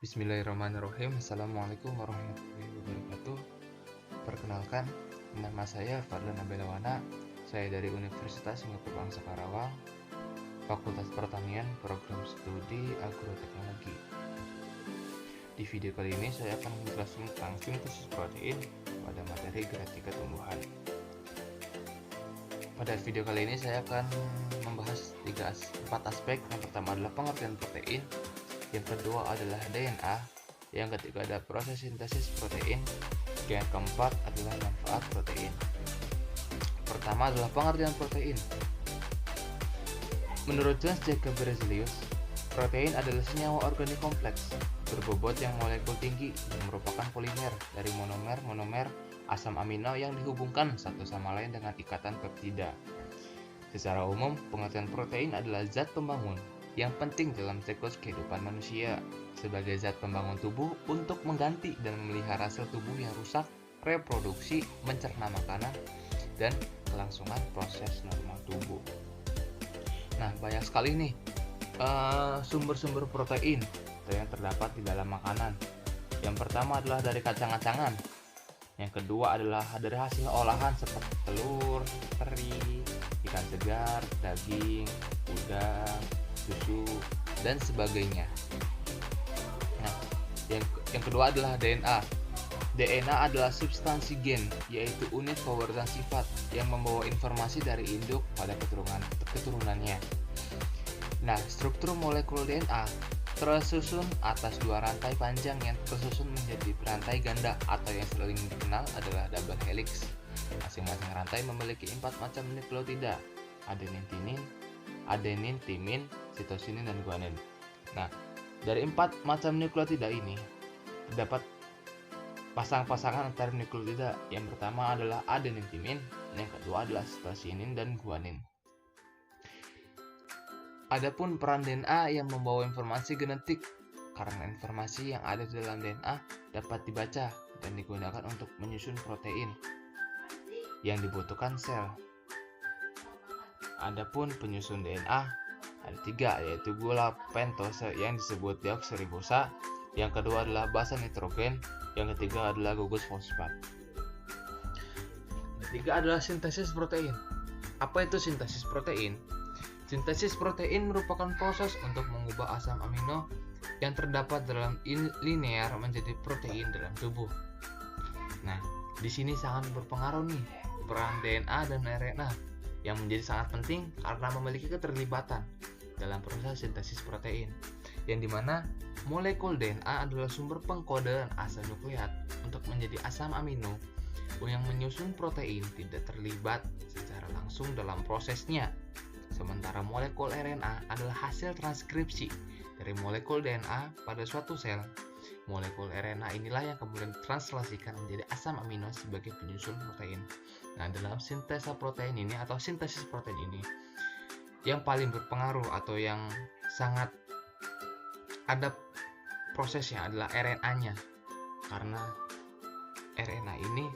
Bismillahirrahmanirrahim. Assalamualaikum warahmatullahi wabarakatuh. Perkenalkan, nama saya Fadlan Abelawana. Saya dari Universitas Mutu Bangsa Karawang, Fakultas Pertanian, Program Studi Agroteknologi. Di video kali ini saya akan menjelaskan tentang sintesis protein pada materi genetika tumbuhan. Pada video kali ini saya akan membahas 4 aspek. Yang pertama adalah pengertian protein, yang kedua adalah DNA, yang ketiga ada proses sintesis protein, yang keempat adalah manfaat protein. Pertama adalah pengertian protein. Menurut John Jacob Berzelius, protein adalah senyawa organik kompleks berbobot yang molekul tinggi yang merupakan polimer dari monomer asam amino yang dihubungkan satu sama lain dengan ikatan peptida. Secara umum, pengertian protein adalah zat pembangun yang penting dalam siklus kehidupan manusia sebagai zat pembangun tubuh untuk mengganti dan memelihara sel tubuh yang rusak, reproduksi, mencerna makanan, dan kelangsungan proses normal tubuh. Nah, banyak sekali nih sumber-sumber protein yang terdapat di dalam makanan. Yang pertama adalah dari kacang-kacangan. Yang kedua adalah dari hasil olahan seperti telur, teri, ikan segar, daging, udang, susu, dan sebagainya. Nah, yang kedua adalah DNA. DNA adalah substansi gen, yaitu unit pewarta sifat yang membawa informasi dari induk pada keturunannya. Nah, struktur molekul DNA tersusun atas dua rantai panjang yang tersusun menjadi rantai ganda atau yang sering dikenal adalah double helix. Masing-masing rantai memiliki 4 macam nukleotida: adenin, timin, sitosinin, dan guanin. Nah, dari 4 macam nukleotida ini terdapat pasang-pasangan antara nukleotida. Yang pertama adalah adenin timin, yang kedua adalah sitosinin dan guanin. Adapun peran DNA yang membawa informasi genetik, karena informasi yang ada di dalam DNA dapat dibaca dan digunakan untuk menyusun protein yang dibutuhkan sel. Adapun penyusun DNA ada 3, yaitu gula pentose yang disebut deoksiribosa, yang kedua adalah basa nitrogen, yang ketiga adalah gugus fosfat. Ketiga adalah sintesis protein. Apa itu sintesis protein? Sintesis protein merupakan proses untuk mengubah asam amino yang terdapat dalam linear menjadi protein dalam tubuh. Nah, di sini sangat berpengaruh nih peran DNA dan RNA yang menjadi sangat penting karena memiliki keterlibatan dalam proses sintesis protein, yang dimana molekul DNA adalah sumber pengkodean asam nukleat untuk menjadi asam amino yang menyusun protein tidak terlibat secara langsung dalam prosesnya. Sementara molekul RNA adalah hasil transkripsi dari molekul DNA pada suatu sel. Molekul RNA inilah yang kemudian ditranslasikan menjadi asam amino sebagai penyusun protein. Nah, dalam sintesa protein ini atau sintesis protein ini, yang paling berpengaruh atau yang sangat ada prosesnya adalah RNA-nya, karena RNA ini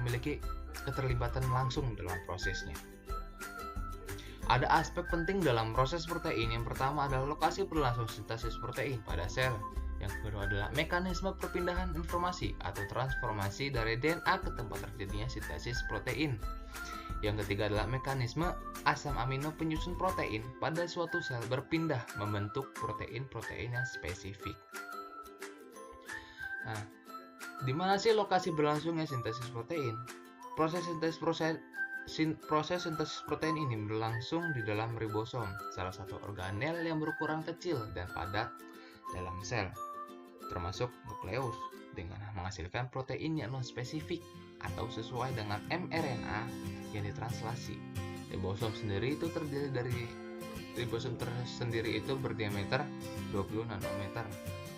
memiliki keterlibatan langsung dalam prosesnya. Ada aspek penting dalam proses protein. Yang pertama adalah lokasi berlangsung sintesis protein pada sel. Yang kedua adalah mekanisme perpindahan informasi atau transformasi dari DNA ke tempat terjadinya sintesis protein. Yang ketiga adalah mekanisme asam amino penyusun protein pada suatu sel berpindah membentuk protein-protein yang spesifik. Nah, di mana sih lokasi berlangsungnya sintesis protein? Proses sintesis protein ini berlangsung di dalam ribosom, salah satu organel yang berukuran kecil dan padat dalam sel, termasuk nukleus, dengan menghasilkan protein yang non-spesifik atau sesuai dengan mRNA yang ditranslasi. Ribosom sendiri itu terdiri dari ribosom tersendiri itu berdiameter 20 nanometer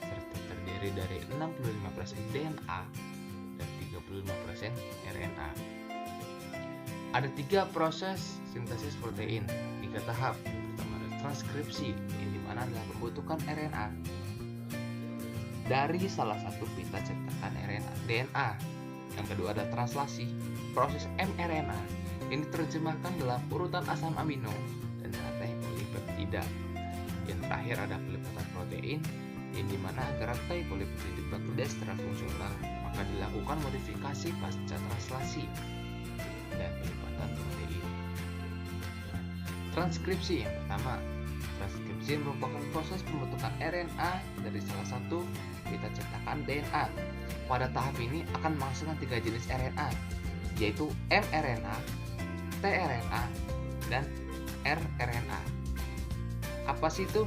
serta terdiri dari 65% DNA dan 35% RNA. Ada 3 proses sintesis protein, 3 tahap. Pertama adalah transkripsi, yang dimana adalah membutuhkan RNA dari salah satu pita cetakan DNA. Yang kedua ada translasi, proses mRNA yang diterjemahkan dalam urutan asam amino dan rantai polipeptida. Yang terakhir ada pelipatan protein yang dimana agar rantai polipeptida bekerja secara fungsional maka dilakukan modifikasi pasca translasi dan pelipatan protein. Transkripsi yang pertama. Transkripsi merupakan proses pembentukan RNA dari salah satu pita cetakan DNA. Pada tahap ini akan menghasilkan 3 jenis RNA, yaitu mRNA, tRNA, dan rRNA. Apa sih itu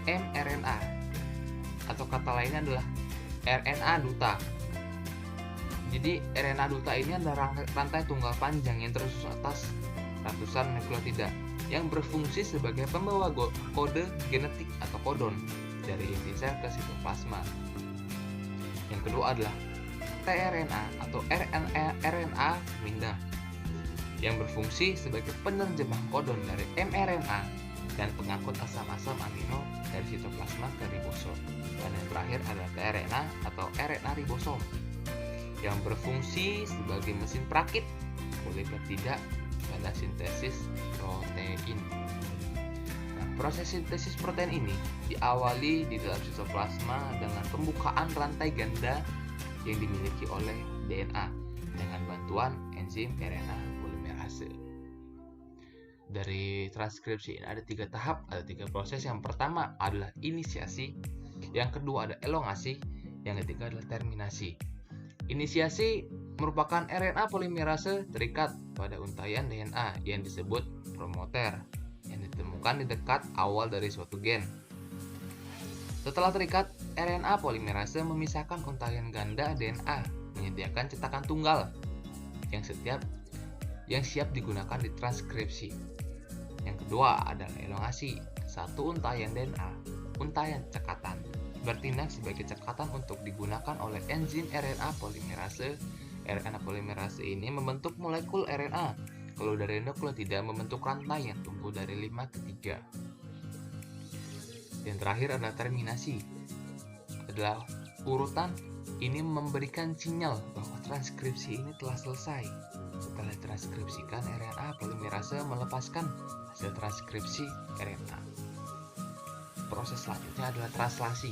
mRNA? Atau kata lainnya adalah RNA duta. Jadi RNA duta ini adalah rantai tunggal panjang yang tersusun atas ratusan nukleotida yang berfungsi sebagai pembawa kode genetik atau kodon dari inti sel ke sitoplasma. Yang kedua adalah tRNA atau RNA pemindah yang berfungsi sebagai penerjemah kodon dari mRNA dan pengangkut asam-asam amino dari sitoplasma ke ribosom. Dan yang terakhir adalah tRNA atau RNA ribosom yang berfungsi sebagai mesin perakit polipeptida pada sintesis protein. Nah, proses sintesis protein ini diawali di dalam sitoplasma dengan pembukaan rantai ganda yang dimiliki oleh DNA dengan bantuan enzim RNA polimerase. Dari transkripsi ini ada 3 tahap, ada 3 proses. Yang pertama adalah inisiasi, yang kedua ada elongasi, yang ketiga adalah terminasi. Inisiasi merupakan RNA polimerase terikat pada untaian DNA yang disebut promoter yang ditemukan di dekat awal dari suatu gen. Setelah terikat, RNA polimerase memisahkan untaian ganda DNA, menyediakan cetakan tunggal yang siap digunakan di transkripsi. Yang kedua adalah elongasi. Satu untaian DNA, untaian cekatan, bertindak sebagai cekatan untuk digunakan oleh enzim RNA polimerase. RNA polimerase ini membentuk molekul RNA, kalau dari nukleotida membentuk rantai yang tumbuh dari 5 ke 3. Yang terakhir adalah terminasi. Adalah urutan ini memberikan sinyal bahwa transkripsi ini telah selesai. Setelah transkripsikan, RNA polimerase melepaskan hasil transkripsi RNA. Proses selanjutnya adalah translasi.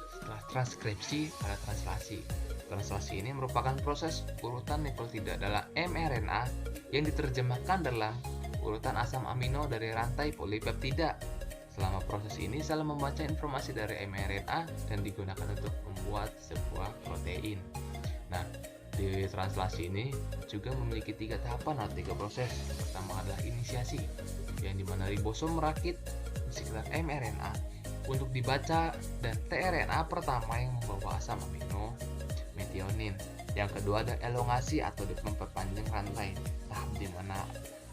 Setelah transkripsi ada translasi. Translasi ini merupakan proses urutan nukleotida dalam mRNA yang diterjemahkan dalam urutan asam amino dari rantai polipeptida. Selama proses ini, sel membaca informasi dari mRNA dan digunakan untuk membuat sebuah protein. Nah, di translasi ini juga memiliki 3 tahapan atau 3 proses. Pertama adalah inisiasi, yang dimana ribosom merakit sekitar mRNA untuk dibaca, dan tRNA pertama yang membawa asam amino metionin. Yang kedua ada elongasi atau memperpanjang rantai, tahap di mana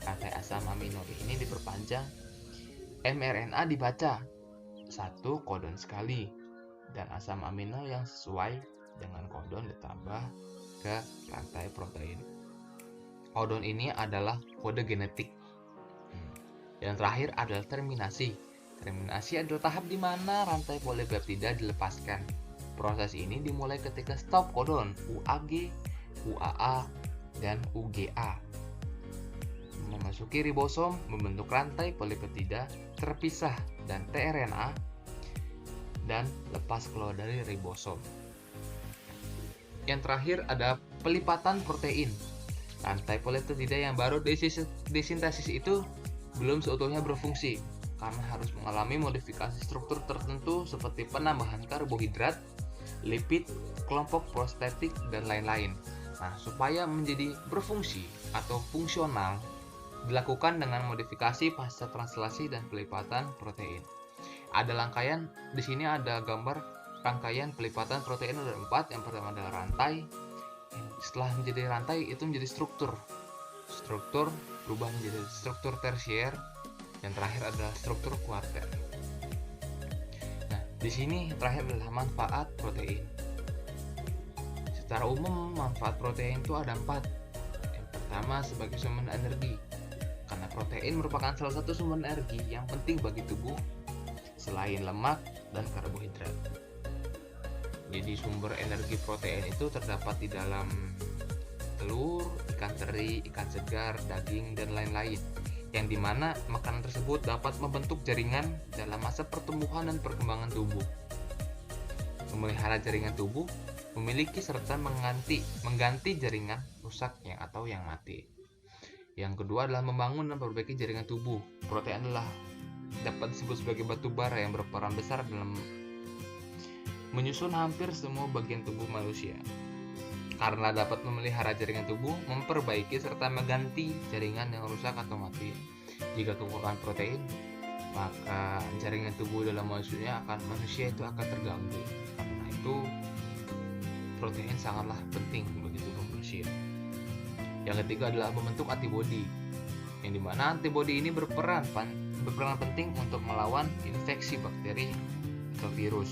rantai asam amino ini diperpanjang. mRNA dibaca 1 kodon sekali dan asam amino yang sesuai dengan kodon ditambah ke rantai protein. Kodon ini adalah kode genetik. Yang terakhir adalah terminasi. Terminasi adalah tahap di mana rantai polipeptida dilepaskan. Proses ini dimulai ketika stop kodon UAG, UAA, dan UGA memasuki ribosom, membentuk rantai polipeptida terpisah dan tRNA dan lepas keluar dari ribosom. Yang terakhir ada pelipatan protein. Rantai polipeptida yang baru disintesis itu belum seutuhnya berfungsi karena harus mengalami modifikasi struktur tertentu seperti penambahan karbohidrat, lipid, kelompok prostetik, dan lain-lain. Nah, supaya menjadi berfungsi atau fungsional dilakukan dengan modifikasi pasca translasi dan pelipatan protein. Ada rangkaian, di sini ada gambar rangkaian pelipatan protein ada 4. Yang pertama adalah rantai. Setelah menjadi rantai itu menjadi struktur. Struktur berubah menjadi struktur tersier. Yang terakhir adalah struktur kuarter. Nah, di sini terakhir adalah manfaat protein. Secara umum manfaat protein itu ada 4. Yang pertama sebagai sumber energi. Karena protein merupakan salah satu sumber energi yang penting bagi tubuh selain lemak dan karbohidrat. Jadi sumber energi protein itu terdapat di dalam telur, ikan teri, ikan segar, daging, dan lain-lain. Yang dimana makanan tersebut dapat membentuk jaringan dalam masa pertumbuhan dan perkembangan tubuh. memelihara jaringan tubuh, memiliki serta mengganti jaringan rusak atau yang mati. Yang kedua adalah membangun dan memperbaiki jaringan tubuh. Protein adalah dapat disebut sebagai batu bara yang berperan besar dalam menyusun hampir semua bagian tubuh manusia. Karena dapat memelihara jaringan tubuh, memperbaiki serta mengganti jaringan yang rusak atau mati. Jika kekurangan protein, maka jaringan tubuh dalam manusia itu akan terganggu. Karena itu protein sangatlah penting bagi tubuh manusia. Yang ketiga adalah membentuk antibodi, yang dimana antibodi ini berperan penting untuk melawan infeksi bakteri atau virus.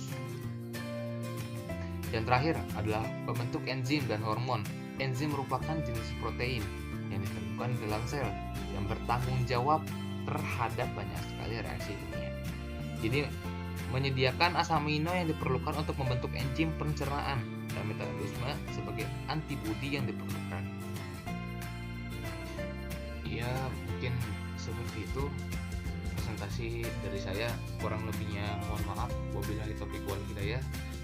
Yang terakhir adalah membentuk enzim dan hormon. Enzim merupakan jenis protein yang ditemukan di dalam sel yang bertanggung jawab terhadap banyak sekali reaksi kimia. Jadi menyediakan asam amino yang diperlukan untuk membentuk enzim pencernaan dan metabolisme sebagai antibodi yang diperlukan. Ya, mungkin seperti itu presentasi dari saya. Kurang lebihnya mohon maaf. Wabillahi taufiq wal hidayah.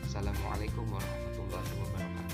Assalamualaikum warahmatullahi wabarakatuh.